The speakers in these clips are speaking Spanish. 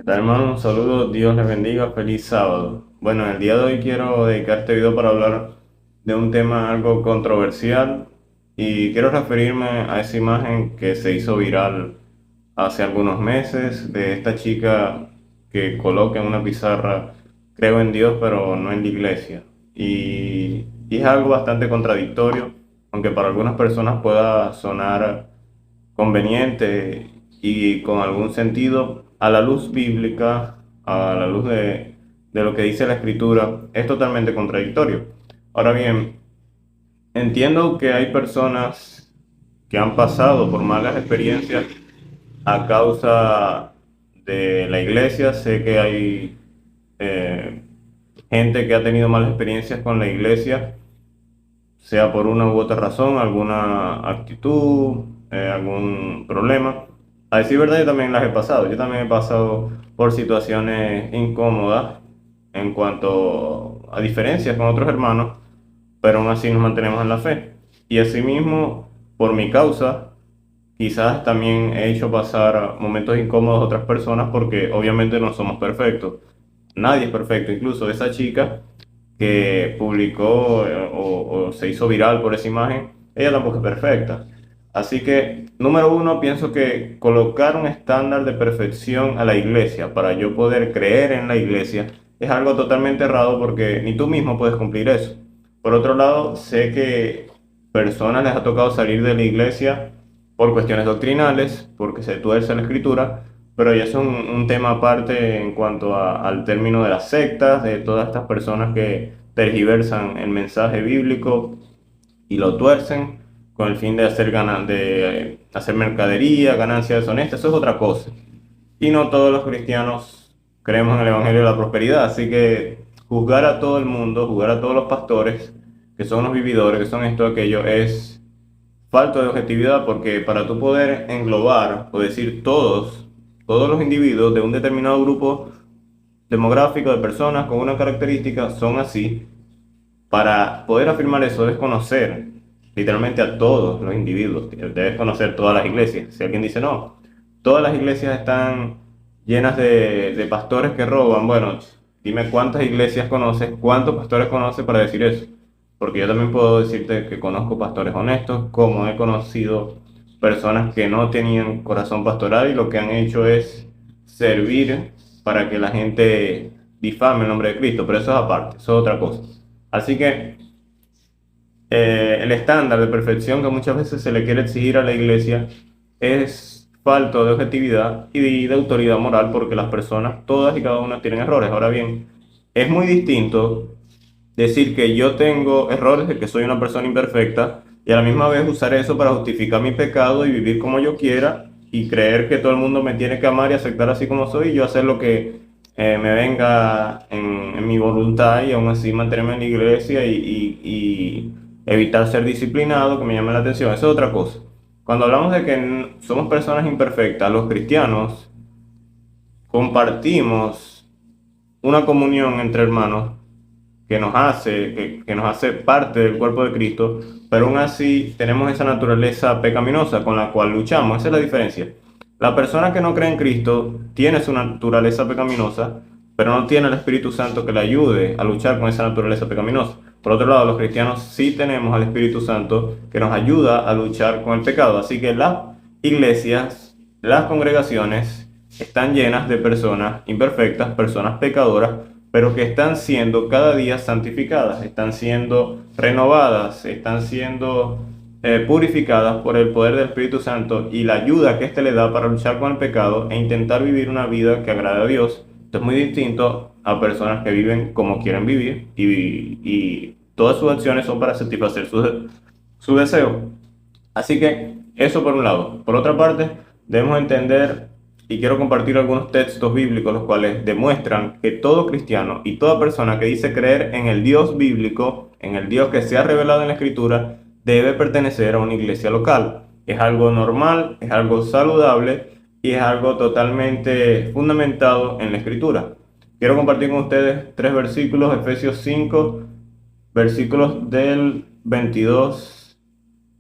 ¿Qué tal, hermano? Un saludo, Dios les bendiga, feliz sábado. Bueno, el día de hoy quiero dedicar este video para hablar de un tema algo controversial y quiero referirme a esa imagen que se hizo viral hace algunos meses de esta chica que coloca en una pizarra, creo en Dios, pero no en la iglesia. Y es algo bastante contradictorio, aunque para algunas personas pueda sonar conveniente y con algún sentido, a la luz bíblica, a la luz de lo que dice la escritura, es totalmente contradictorio. Ahora bien, entiendo que hay personas que han pasado por malas experiencias a causa de la iglesia. Sé que hay eh, gente que ha tenido malas experiencias con la iglesia, sea por una u otra razón, alguna actitud, algún problema. A decir verdad, yo también las he pasado. Yo también he pasado por situaciones incómodas en cuanto a diferencias con otros hermanos, pero aún así nos mantenemos en la fe. Y asimismo, por mi causa, quizás también he hecho pasar momentos incómodos a otras personas porque obviamente no somos perfectos. Nadie es perfecto, incluso esa chica que publicó o se hizo viral por esa imagen, ella tampoco es perfecta. Así que, número uno, pienso que colocar un estándar de perfección a la iglesia para yo poder creer en la iglesia es algo totalmente errado porque ni tú mismo puedes cumplir eso. Por otro lado, sé que personas les ha tocado salir de la iglesia por cuestiones doctrinales, porque se tuerce la escritura, pero ya es un tema aparte en cuanto al término de las sectas, de todas estas personas que tergiversan el mensaje bíblico y lo tuercen con el fin de de hacer mercadería, ganancias deshonestas. Eso es otra cosa. Y no todos los cristianos creemos en el Evangelio de la Prosperidad, así que juzgar a todo el mundo, juzgar a todos los pastores, que son los vividores, que son esto, aquello, es falta de objetividad, porque para tú poder englobar o decir todos los individuos de un determinado grupo demográfico de personas con una característica son así, para poder afirmar eso debes conocer literalmente a todos los individuos, debes conocer todas las iglesias. Si alguien dice no, todas las iglesias están llenas de pastores que roban, bueno, dime cuántas iglesias conoces, cuántos pastores conoces para decir eso. Porque yo también puedo decirte que conozco pastores honestos, como he conocido personas que no tenían corazón pastoral y lo que han hecho es servir para que la gente difame el nombre de Cristo, pero eso es aparte, eso es otra cosa. Así que el estándar de perfección que muchas veces se le quiere exigir a la iglesia es falto de objetividad y de autoridad moral porque las personas, todas y cada una, tienen errores. Ahora bien, es muy distinto decir que yo tengo errores, de que soy una persona imperfecta y a la misma vez usar eso para justificar mi pecado y vivir como yo quiera y creer que todo el mundo me tiene que amar y aceptar así como soy y yo hacer lo que me venga en mi voluntad y aún así mantenerme en la iglesia y evitar ser disciplinado, que me llame la atención. Eso es otra cosa. Cuando hablamos de que somos personas imperfectas, los cristianos compartimos una comunión entre hermanos que nos hace parte del cuerpo de Cristo, pero aún así tenemos esa naturaleza pecaminosa con la cual luchamos. Esa es la diferencia. La persona que no cree en Cristo tiene su naturaleza pecaminosa, pero no tiene el Espíritu Santo que le ayude a luchar con esa naturaleza pecaminosa. Por otro lado, los cristianos sí tenemos al Espíritu Santo que nos ayuda a luchar con el pecado. Así que las iglesias, las congregaciones están llenas de personas imperfectas, personas pecadoras, pero que están siendo cada día santificadas, están siendo renovadas, están siendo purificadas por el poder del Espíritu Santo y la ayuda que éste le da para luchar con el pecado e intentar vivir una vida que agrade a Dios. Esto es muy distinto a personas que viven como quieren vivir y todas sus acciones son para satisfacer su deseo. Así que eso por un lado. Por otra parte, debemos entender y quiero compartir algunos textos bíblicos los cuales demuestran que todo cristiano y toda persona que dice creer en el Dios bíblico, en el Dios que se ha revelado en la Escritura, debe pertenecer a una iglesia local. Es algo normal, es algo saludable y es algo totalmente fundamentado en la Escritura. Quiero compartir con ustedes tres versículos, Efesios 5, versículos del 22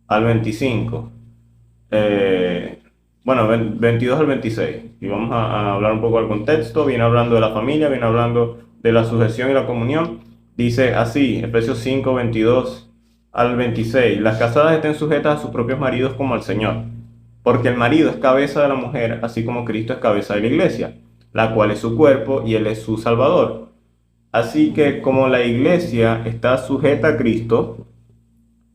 al 25. bueno, 22 al 26. Y vamos a hablar un poco del contexto. Viene hablando de la familia, viene hablando de la sujeción y la comunión. Dice así, Efesios 5, 22 al 26. Las casadas estén sujetas a sus propios maridos como al Señor, porque el marido es cabeza de la mujer, así como Cristo es cabeza de la iglesia, la cual es su cuerpo y él es su Salvador. Así que como la iglesia está sujeta a Cristo,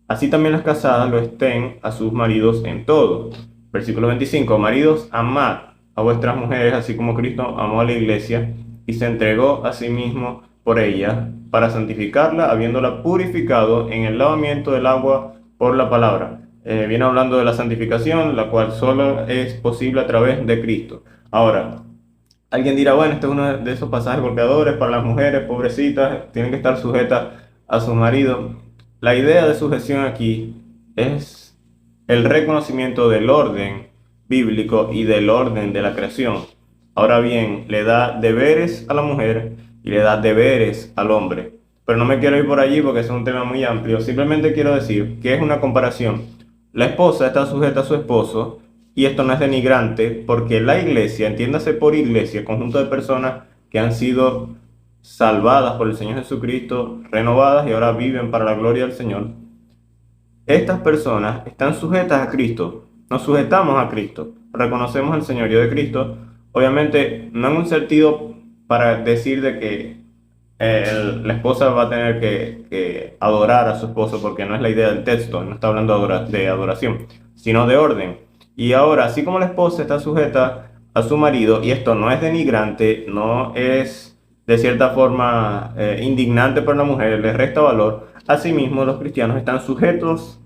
así también las casadas lo estén a sus maridos en todo. Versículo 25. Maridos, amad a vuestras mujeres, así como Cristo amó a la iglesia y se entregó a sí mismo por ella, para santificarla, habiéndola purificado en el lavamiento del agua por la palabra. Viene hablando de la santificación, la cual solo es posible a través de Cristo. Ahora, alguien dirá, bueno, este es uno de esos pasajes golpeadores para las mujeres, pobrecitas, tienen que estar sujetas a su marido. La idea de sujeción aquí es el reconocimiento del orden bíblico y del orden de la creación. Ahora bien, le da deberes a la mujer y le da deberes al hombre. Pero no me quiero ir por allí porque es un tema muy amplio. Simplemente quiero decir que es una comparación. La esposa está sujeta a su esposo y esto no es denigrante porque la iglesia, entiéndase por iglesia, conjunto de personas que han sido salvadas por el Señor Jesucristo, renovadas y ahora viven para la gloria del Señor. Estas personas están sujetas a Cristo, nos sujetamos a Cristo, reconocemos el señorío de Cristo, obviamente no en un sentido para decir de que la esposa va a tener que adorar a su esposo, porque no es la idea del texto, no está hablando de adoración, sino de orden. Y ahora, así como la esposa está sujeta a su marido, y esto no es denigrante, no es de cierta forma indignante para la mujer, le resta valor, asimismo los cristianos están sujetos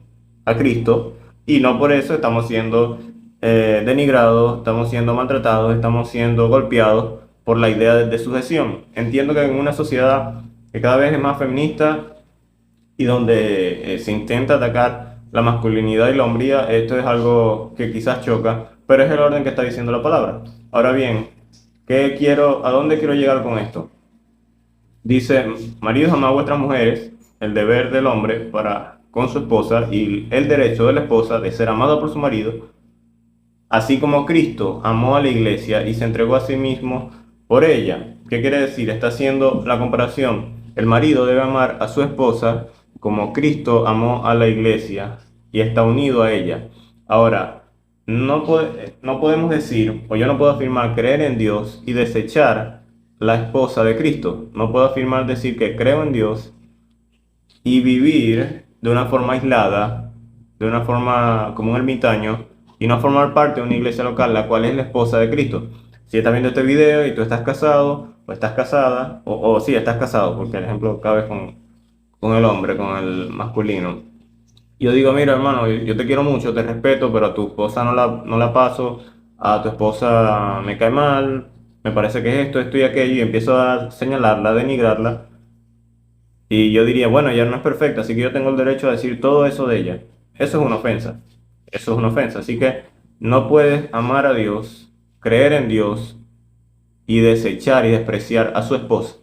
a Cristo y no por eso estamos siendo denigrados, estamos siendo maltratados, estamos siendo golpeados por la idea de sujeción. Entiendo que en una sociedad que cada vez es más feminista y donde se intenta atacar la masculinidad y la hombría, esto es algo que quizás choca, pero es el orden que está diciendo la palabra. Ahora bien, ¿a dónde quiero llegar con esto? Dice, maridos, amad a vuestras mujeres, el deber del hombre para con su esposa y el derecho de la esposa de ser amada por su marido, así como Cristo amó a la iglesia y se entregó a sí mismo por ella. ¿Qué quiere decir? Está haciendo la comparación. El marido debe amar a su esposa como Cristo amó a la iglesia y está unido a ella. Ahora, no podemos decir, o yo no puedo afirmar creer en Dios y desechar la esposa de Cristo. No puedo afirmar decir que creo en Dios y vivir de una forma aislada, de una forma como un ermitaño, y no formar parte de una iglesia local, la cual es la esposa de Cristo. Si estás viendo este video y tú estás casado, o estás casada, o sí, estás casado, porque el ejemplo cabe con el hombre, con el masculino. Yo digo, mira hermano, yo te quiero mucho, te respeto, pero a tu esposa no la paso, a tu esposa me cae mal, me parece que es esto y aquello, y empiezo a señalarla, a denigrarla, y yo diría, bueno, ella no es perfecta, así que yo tengo el derecho a decir todo eso de ella. Eso es una ofensa. Eso es una ofensa. Así que no puedes amar a Dios, creer en Dios y desechar y despreciar a su esposa.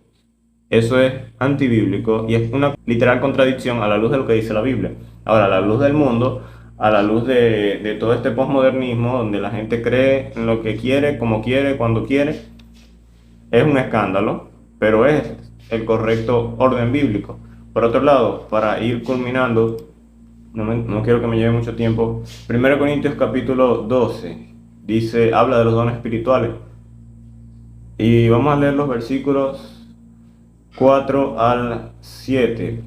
Eso es antibíblico y es una literal contradicción a la luz de lo que dice la Biblia. Ahora, a la luz del mundo, a la luz de todo este posmodernismo, donde la gente cree en lo que quiere, como quiere, cuando quiere, es un escándalo, pero es el correcto orden bíblico. Por otro lado, para ir culminando, no quiero que me lleve mucho tiempo, 1 Corintios capítulo 12 dice, habla de los dones espirituales. Y vamos a leer los versículos 4 al 7.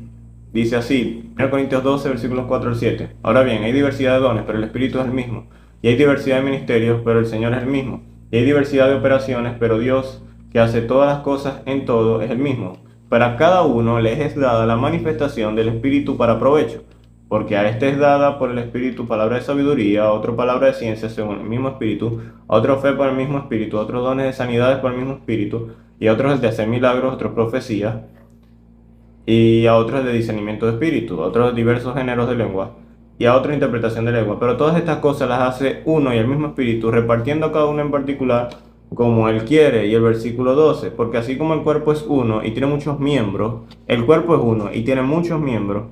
Dice así, 1 Corintios 12, versículos 4 al 7. Ahora bien, hay diversidad de dones, pero el Espíritu es el mismo. Y hay diversidad de ministerios, pero el Señor es el mismo. Y hay diversidad de operaciones, pero Dios, que hace todas las cosas en todo, es el mismo. Para cada uno les es dada la manifestación del Espíritu para provecho. Porque a este es dada por el Espíritu palabra de sabiduría, a otro palabra de ciencia según el mismo Espíritu, a otro fe por el mismo Espíritu, a otros dones de sanidades por el mismo Espíritu, y a otros el de hacer milagros, otros profecías, y a otros de discernimiento de espíritu, a otros diversos géneros de lengua, y a otra interpretación de lengua. Pero todas estas cosas las hace uno y el mismo Espíritu, repartiendo a cada uno en particular como Él quiere. Y el versículo 12, porque así como el cuerpo es uno y tiene muchos miembros, el cuerpo es uno y tiene muchos miembros,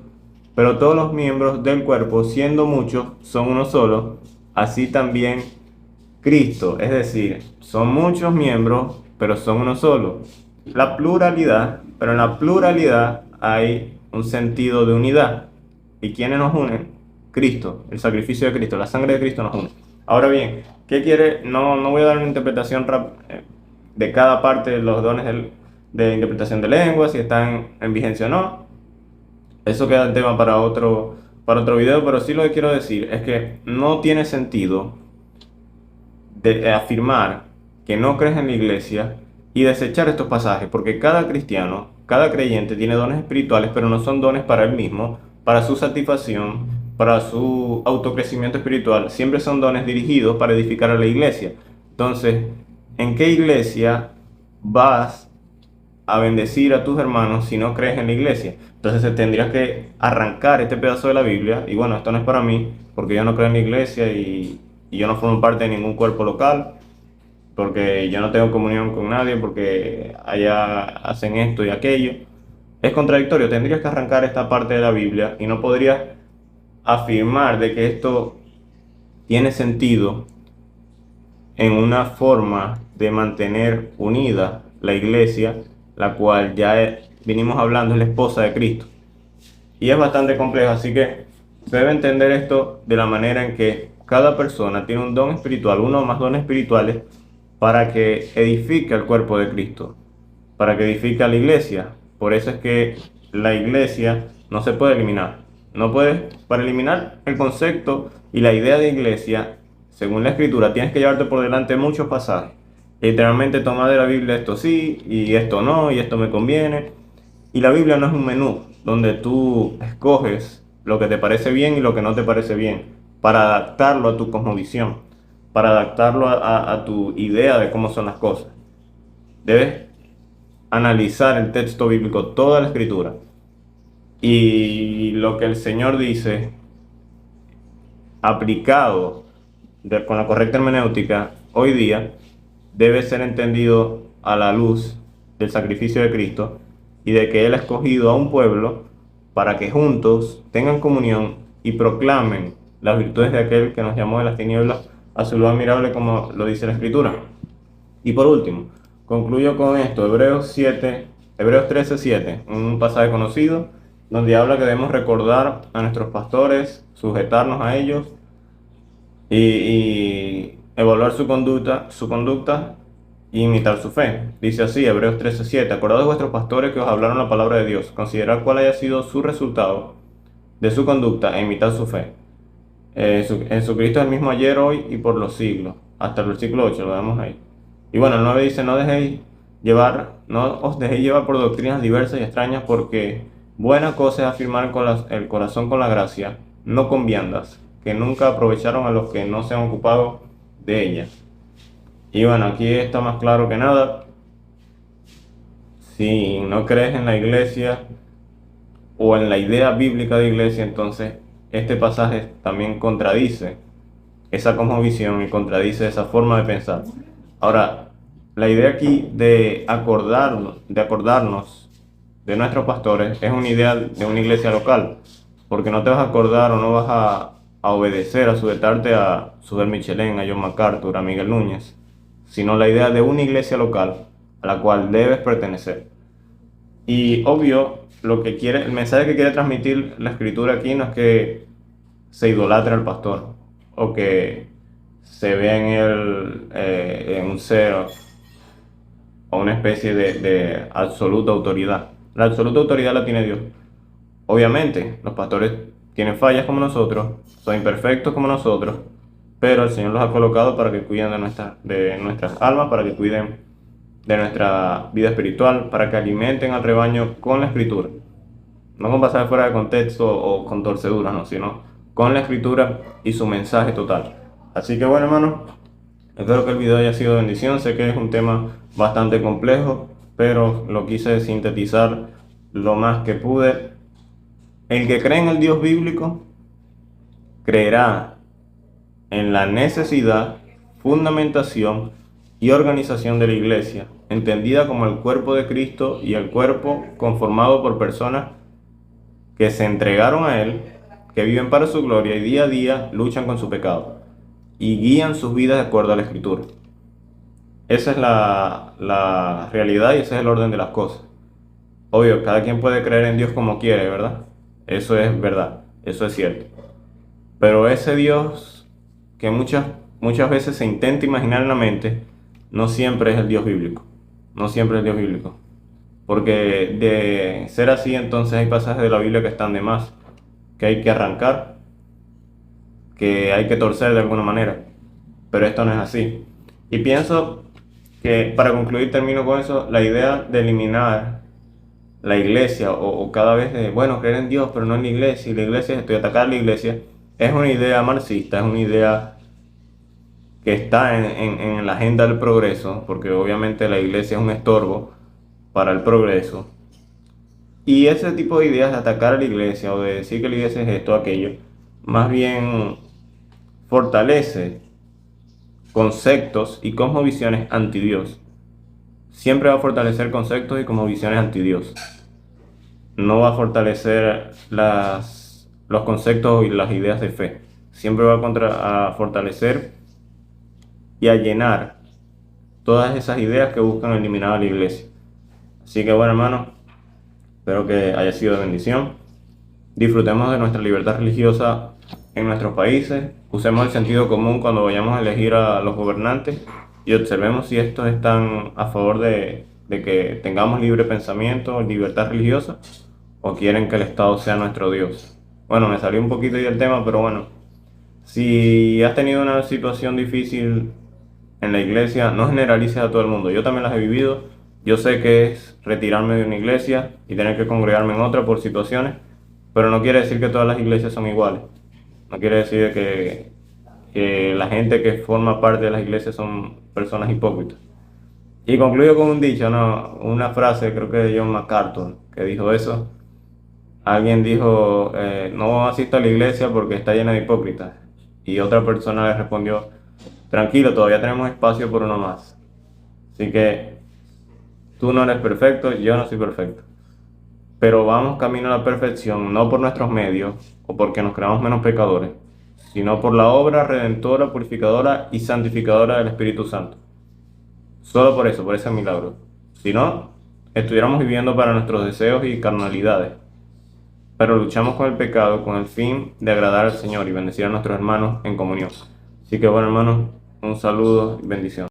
pero todos los miembros del cuerpo, siendo muchos, son uno solo, así también Cristo, es decir, son muchos miembros, pero son uno solo. La pluralidad, pero en la pluralidad hay un sentido de unidad. ¿Y quiénes nos unen? Cristo, el sacrificio de Cristo, la sangre de Cristo nos une. Ahora bien, ¿qué quiere? No voy a dar una interpretación de cada parte de los dones de interpretación de lenguas, si están en vigencia o no. Eso queda el tema para otro video, pero sí lo que quiero decir es que no tiene sentido de afirmar que no crees en la iglesia y desechar estos pasajes, porque cada cristiano, cada creyente tiene dones espirituales, pero no son dones para él mismo, para su satisfacción, para su autocrecimiento espiritual. Siempre son dones dirigidos para edificar a la iglesia. Entonces, ¿en qué iglesia vas a bendecir a tus hermanos si no crees en la iglesia? Entonces tendrías que arrancar este pedazo de la Biblia, y bueno, esto no es para mí, porque yo no creo en la iglesia y yo no formo parte de ningún cuerpo local, porque yo no tengo comunión con nadie, porque allá hacen esto y aquello. Es contradictorio, tendrías que arrancar esta parte de la Biblia y no podrías afirmar de que esto tiene sentido en una forma de mantener unida la iglesia, la cual vinimos hablando es la esposa de Cristo. Y es bastante complejo, así que se debe entender esto de la manera en que cada persona tiene un don espiritual, uno o más dones espirituales, para que edifique el cuerpo de Cristo, para que edifique a la iglesia. Por eso es que la iglesia no se puede eliminar. No puedes, para eliminar el concepto y la idea de iglesia, según la escritura, tienes que llevarte por delante muchos pasajes. Literalmente tomar de la Biblia esto sí, y esto no, y esto me conviene. Y la Biblia no es un menú donde tú escoges lo que te parece bien y lo que no te parece bien, para adaptarlo a tu cosmovisión, para adaptarlo a tu idea de cómo son las cosas. Debes analizar el texto bíblico, toda la escritura, y lo que el Señor dice, aplicado con la correcta hermenéutica hoy día, debe ser entendido a la luz del sacrificio de Cristo y de que Él ha escogido a un pueblo para que juntos tengan comunión y proclamen las virtudes de aquel que nos llamó de las tinieblas a su luz admirable, como lo dice la Escritura. Y por último, concluyo con esto, Hebreos 13:7, un pasaje conocido, donde habla que debemos recordar a nuestros pastores, sujetarnos a ellos y evaluar su conducta y imitar su fe. Dice así, Hebreos 13:7, acordad de vuestros pastores que os hablaron la palabra de Dios, considerad cuál haya sido su resultado de su conducta e imitad su fe. Jesucristo es el mismo ayer, hoy y por los siglos. Hasta el versículo 8, lo vemos ahí. Y bueno, el 9 dice, no os dejéis llevar por doctrinas diversas y extrañas, porque buena cosa es afirmar el corazón con la gracia, no con viandas, que nunca aprovecharon a los que no se han ocupado de ellas. Y bueno, aquí está más claro que nada. Si no crees en la iglesia o en la idea bíblica de iglesia, entonces este pasaje también contradice esa cosmovisión y contradice esa forma de pensar. Ahora, la idea aquí de acordarnos de nuestros pastores es una idea de una iglesia local, porque no te vas a acordar o no vas a obedecer, a sujetarte a Sudel Michelén, a John MacArthur, a Miguel Núñez, sino la idea de una iglesia local a la cual debes pertenecer. Y obvio, el mensaje que quiere transmitir la escritura aquí no es que se idolatre al pastor o que se vea en él en un ser o una especie de absoluta autoridad. La absoluta autoridad la tiene Dios. Obviamente, los pastores tienen fallas como nosotros, son imperfectos como nosotros, pero el Señor los ha colocado para que cuiden de nuestras almas, para que cuiden de nuestra vida espiritual, para que alimenten al rebaño con la escritura. No con pasajes fuera de contexto o con torceduras, no, sino con la escritura y su mensaje total. Así que bueno, hermanos, espero que el video haya sido de bendición. Sé que es un tema bastante complejo, pero lo quise sintetizar lo más que pude. El que cree en el Dios bíblico creerá en la necesidad, fundamentación y organización de la iglesia, entendida como el cuerpo de Cristo y el cuerpo conformado por personas que se entregaron a Él, que viven para su gloria y día a día luchan con su pecado. y guían sus vidas de acuerdo a la Escritura. Esa es la realidad y ese es el orden de las cosas. Obvio, cada quien puede creer en Dios como quiere, ¿verdad? Eso es verdad, eso es cierto. Pero ese Dios que muchas veces se intenta imaginar en la mente, no siempre es el Dios bíblico. No siempre es el Dios bíblico. Porque de ser así, entonces hay pasajes de la Biblia que están de más, que hay que arrancar, que hay que torcer de alguna manera. Pero esto no es así. Y pienso que, para concluir, termino con eso, la idea de eliminar la iglesia o cada vez de, bueno, creer en Dios, pero no en la iglesia, y la iglesia, estoy atacar la iglesia, es una idea marxista, es una idea que está en la agenda del progreso, porque obviamente la iglesia es un estorbo para el progreso. Y ese tipo de ideas de atacar a la iglesia o de decir que la iglesia es esto o aquello, más bien fortalece conceptos y cosmovisiones anti Dios. Siempre va a fortalecer conceptos y cosmovisiones anti Dios. No va a fortalecer los conceptos y las ideas de fe. Siempre va a fortalecer y a llenar todas esas ideas que buscan eliminar a la iglesia. Así que bueno, hermano, espero que haya sido de bendición. Disfrutemos de nuestra libertad religiosa en nuestros países. Usemos el sentido común cuando vayamos a elegir a los gobernantes y observemos si estos están a favor de que tengamos libre pensamiento, libertad religiosa, o quieren que el Estado sea nuestro Dios. Bueno, me salió un poquito ahí del tema, pero bueno, si has tenido una situación difícil en la iglesia, no generalices a todo el mundo. Yo también las he vivido. Yo sé que es retirarme de una iglesia y tener que congregarme en otra por situaciones, pero no quiere decir que todas las iglesias son iguales. No quiere decir que la gente que forma parte de las iglesias son personas hipócritas. Y concluyo con un dicho, ¿no? Una frase, creo que de John MacArthur, que dijo eso. Alguien dijo, no asisto a la iglesia porque está llena de hipócritas. Y otra persona le respondió, tranquilo, todavía tenemos espacio por uno más. Así que tú no eres perfecto, yo no soy perfecto. Pero vamos camino a la perfección, no por nuestros medios o porque nos creamos menos pecadores, sino por la obra redentora, purificadora y santificadora del Espíritu Santo. Solo por ese milagro. Si no, estuviéramos viviendo para nuestros deseos y carnalidades. Pero luchamos con el pecado con el fin de agradar al Señor y bendecir a nuestros hermanos en comunión. Así que bueno, hermanos, un saludo y bendición.